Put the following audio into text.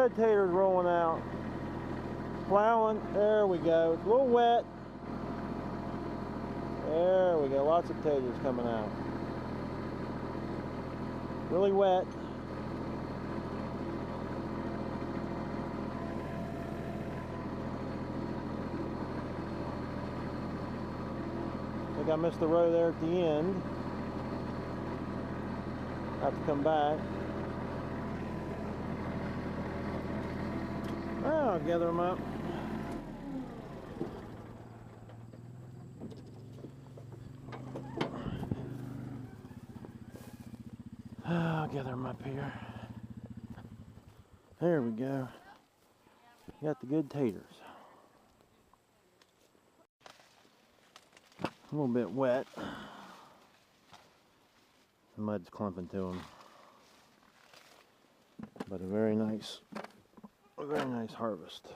red taters rolling out. Plowing, there we go. It's a little wet. There we go, lots of taters coming out. Really wet. I think I missed the row there at the end. Have to come back. I'll gather them up. I'll gather them up here. There we go. Got the good taters. A little bit wet. The mud's clumping to them. But a very nice harvest.